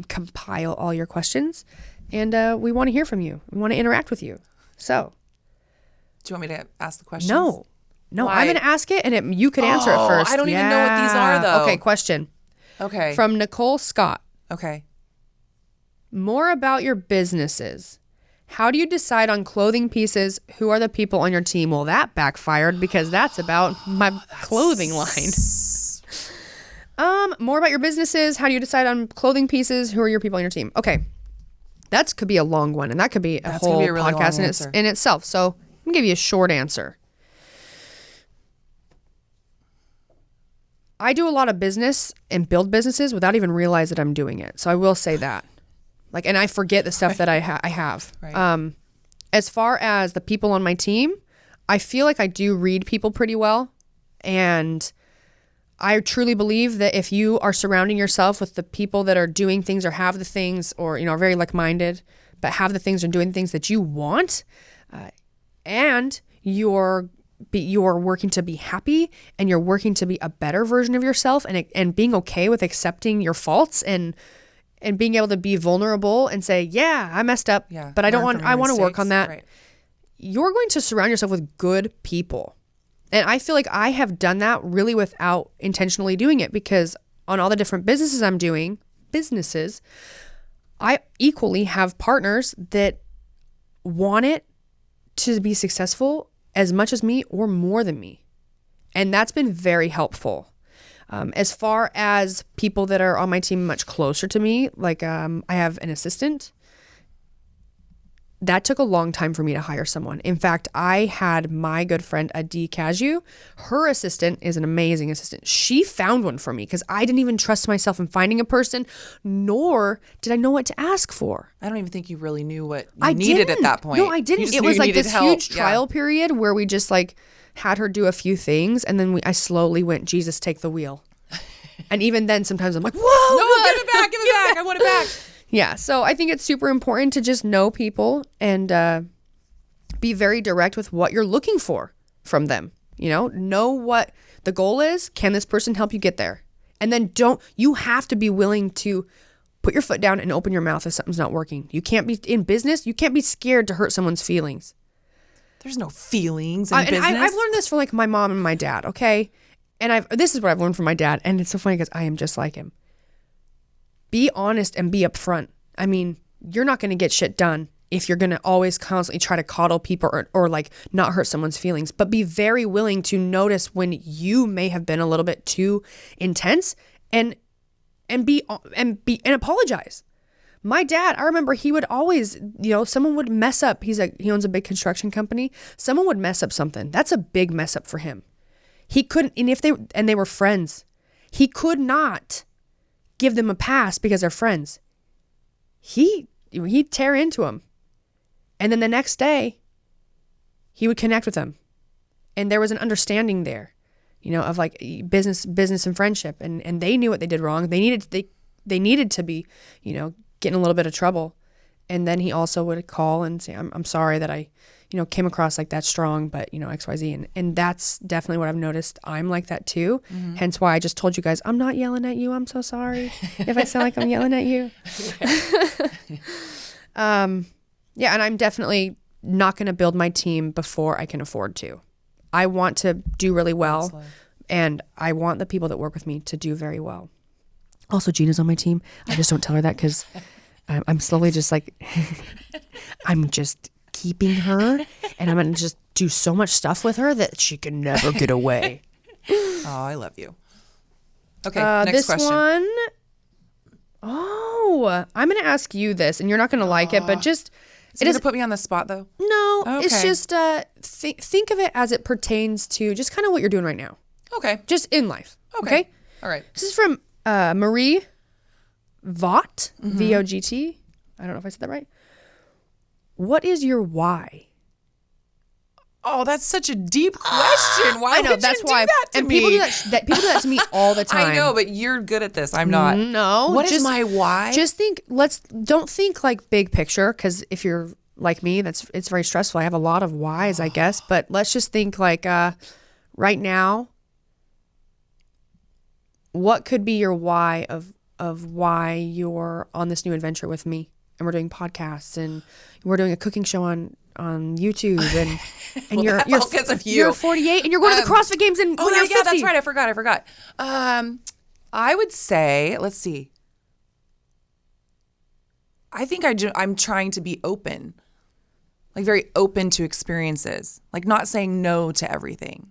compile all your questions. And we want to hear from you. We want to interact with you. So. Do you want me to ask the questions? No. Why? I'm going to ask it, and you could answer it first. I don't even know what these are, though. Okay, question. Okay. From Nicole Scott. Okay. More about your businesses. How do you decide on clothing pieces? Who are the people on your team? Well, that backfired because that's about my clothing line. More about your businesses. How do you decide on clothing pieces? Who are your people on your team? Okay. That could be a long one, and that could be a whole really podcast in itself. So I'm going to give you a short answer. I do a lot of business and build businesses without even realize that I'm doing it. So I will say that. And I forget the stuff that I have. Right. As far as the people on my team, I feel like I do read people pretty well. And I truly believe that if you are surrounding yourself with the people that are doing things or have the things or, are very like-minded, but have the things or doing things that you want, and you're working to be happy and you're working to be a better version of yourself and being okay with accepting your faults and being able to be vulnerable and say, yeah, I messed up, but I want to work on that. Right. You're going to surround yourself with good people. And I feel like I have done that really without intentionally doing it, because on all the different businesses I'm doing, I equally have partners that want it to be successful as much as me or more than me. And that's been very helpful. As far as people that are on my team much closer to me, like I have an assistant, that took a long time for me to hire someone. In fact, I had my good friend Adi Casu. Her assistant is an amazing assistant. She found one for me because I didn't even trust myself in finding a person, nor did I know what to ask for. I don't even think you really knew what you I needed didn't. at that point. No, I didn't. It was like this huge trial period where we just like had her do a few things, and then I slowly went, Jesus, take the wheel. And even then, sometimes I'm like, whoa, no, give it back, I want it back. Yeah, so I think it's super important to just know people and be very direct with what you're looking for from them. Know what the goal is. Can this person help you get there? And then you have to be willing to put your foot down and open your mouth if something's not working. You can't be in business. You can't be scared to hurt someone's feelings. There's no feelings in business. And I've learned this from like my mom and my dad, okay? And this is what I've learned from my dad. And it's so funny because I am just like him. Be honest and be upfront. I mean, you're not going to get shit done if you're going to always constantly try to coddle people or like not hurt someone's feelings, but be very willing to notice when you may have been a little bit too intense and apologize. My dad, I remember he would always, someone would mess up. He owns a big construction company. Someone would mess up something. That's a big mess up for him. He couldn't, and they were friends. He could not give them a pass because they're friends. He'd tear into them. And then the next day, he would connect with them. And there was an understanding there, of like business and friendship. And they knew what they did wrong. They needed to be, getting a little bit of trouble. And then he also would call and say, I'm sorry that I, came across like that strong, but, XYZ. And that's definitely what I've noticed. I'm like that too. Mm-hmm. Hence why I just told you guys, I'm not yelling at you. I'm so sorry if I sound like I'm yelling at you. Yeah. And I'm definitely not going to build my team before I can afford to. I want to do really well. And I want the people that work with me to do very well. Also, Gina's on my team. I just don't tell her that because I'm slowly just like, I'm just keeping her, and I'm going to just do so much stuff with her that she can never get away. Oh, I love you. Okay, this next question. One, I'm going to ask you this, and you're not going to like it, but just... Is it going to put me on the spot, though? No, okay. It's just think of it as it pertains to just kind of what you're doing right now. Okay. Just in life. Okay? All right. This is from Marie Vogt, V-O-G-T. I don't know if I said that right. What is your why? Oh, that's such a deep question. Why I know, would that's you do why. that to and me? people do that to me all the time. I know, but you're good at this. I'm not. No. What is my why? Just don't think like big picture, because if you're like me, it's very stressful. I have a lot of whys, I guess, but let's just think like right now, what could be your why of why you're on this new adventure with me? And we're doing podcasts and we're doing a cooking show on YouTube and well, you're because of you. You're 48 and you're going to the CrossFit Games and when you're 50. That's right. I forgot. I would say, let's see. I think I'm trying to be open, like very open to experiences, like not saying no to everything,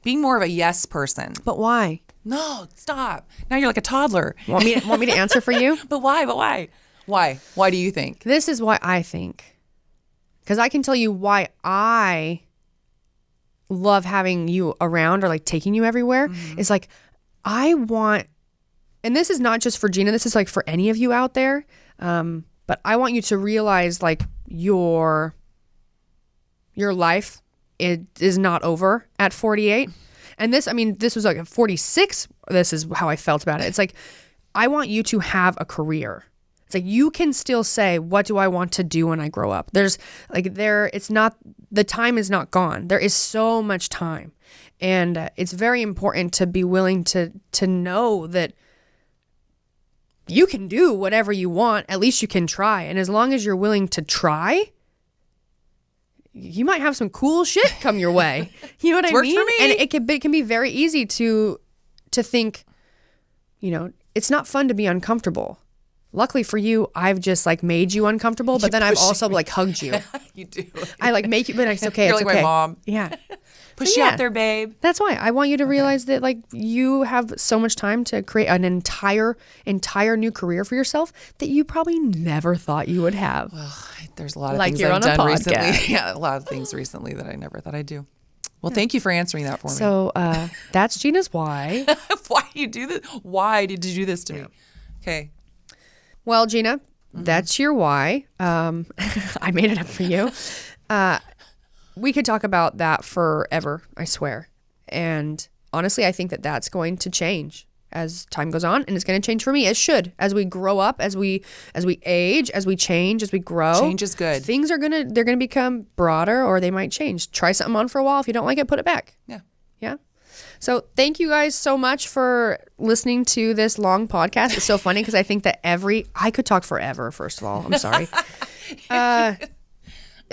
being more of a yes person. But why? No, stop. Now you're like a toddler. Want me to answer for you? But why? Why do you think? This is why I think. Because I can tell you why I love having you around or like taking you everywhere. Mm-hmm. It's like I want, and this is not just for Jeanna, this is like for any of you out there. But I want you to realize like your life is not over at 48. And this was like at 46. This is how I felt about it. It's like, I want you to have a career. It's like you can still say, what do I want to do when I grow up? The time is not gone. There is so much time. And it's very important to be willing to know that you can do whatever you want. At least you can try. And as long as you're willing to try, you might have some cool shit come your way. You know what I mean? Worked for me. And it can be very easy to think, it's not fun to be uncomfortable. luckily for you, I've just like made you uncomfortable, but then I've also like hugged you. You do. I like make you, but it's okay. You're It's like okay. my mom. Yeah. Push you out there, babe. That's why I want you to realize that like you have so much time to create an entire new career for yourself that you probably never thought you would have. Well, there's a lot of Like things you're I've on a done podcast. recently. Yeah, a lot of things recently that I never thought I'd do. Well, thank you for answering that for me. So that's Jeanna's why. Why you do this? Why did you do this to me? Okay. Well, Jeanna, that's your why. I made it up for you. We could talk about that forever, I swear. And honestly, I think that that's going to change as time goes on, and it's going to change for me. It should. As we grow up, as we age, as we change, as we grow. Change is good. Things they're going to become broader, or they might change. Try something on for a while. If you don't like it, put it back. Yeah. Yeah. So thank you guys so much for listening to this long podcast. It's so funny because I think that I could talk forever, first of all. I'm sorry.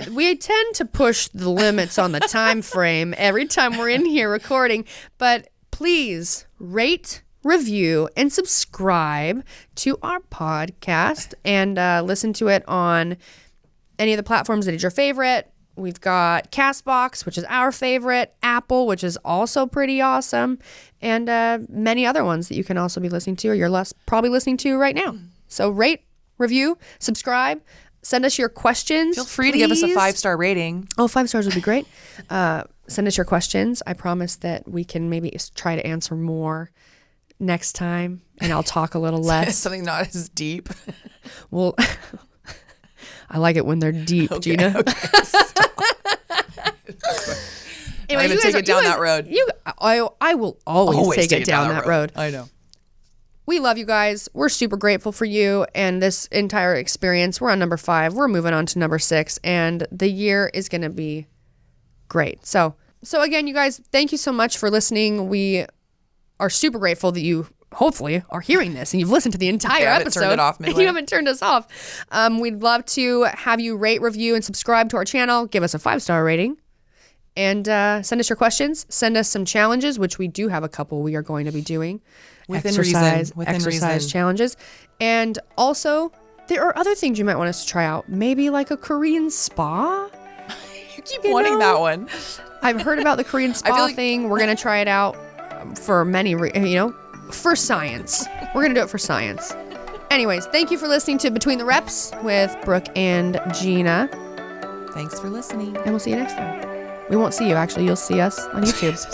We tend to push the limits on the time frame every time we're in here recording, but please rate, review, and subscribe to our podcast and listen to it on any of the platforms that is your favorite. We've got Castbox, which is our favorite, Apple, which is also pretty awesome, and many other ones that you can also be listening to, or you're probably listening to right now. So rate, review, subscribe. Send us your questions. Feel free to give us a 5-star rating. Oh, 5 stars would be great. Send us your questions. I promise that we can maybe try to answer more next time, and I'll talk a little less. Something not as deep. Well, I like it when they're deep, Okay, Jeanna. Okay, Anyway, I'm going to take it down that road. I will always take it down that road. I know. We love you guys. We're super grateful for you and this entire experience. We're on number 5. We're moving on to number 6, and the year is going to be great. So again, you guys, thank you so much for listening. We are super grateful that you hopefully are hearing this and you've listened to the entire episode. Turned it off midway. You haven't turned us off. We'd love to have you rate, review, and subscribe to our channel. Give us a 5-star rating. And send us your questions. Send us some challenges, which we do have a couple we are going to be doing. Within exercise reason. challenges. And also, there are other things you might want us to try out. Maybe like a Korean spa. You keep wanting that one. I've heard about the Korean spa thing. We're going to try it out for for science. We're going to do it for science. Anyways, thank you for listening to Between the Reps with Brooke and Jeanna. Thanks for listening. And we'll see you next time. We won't see you, actually. You'll see us on YouTube.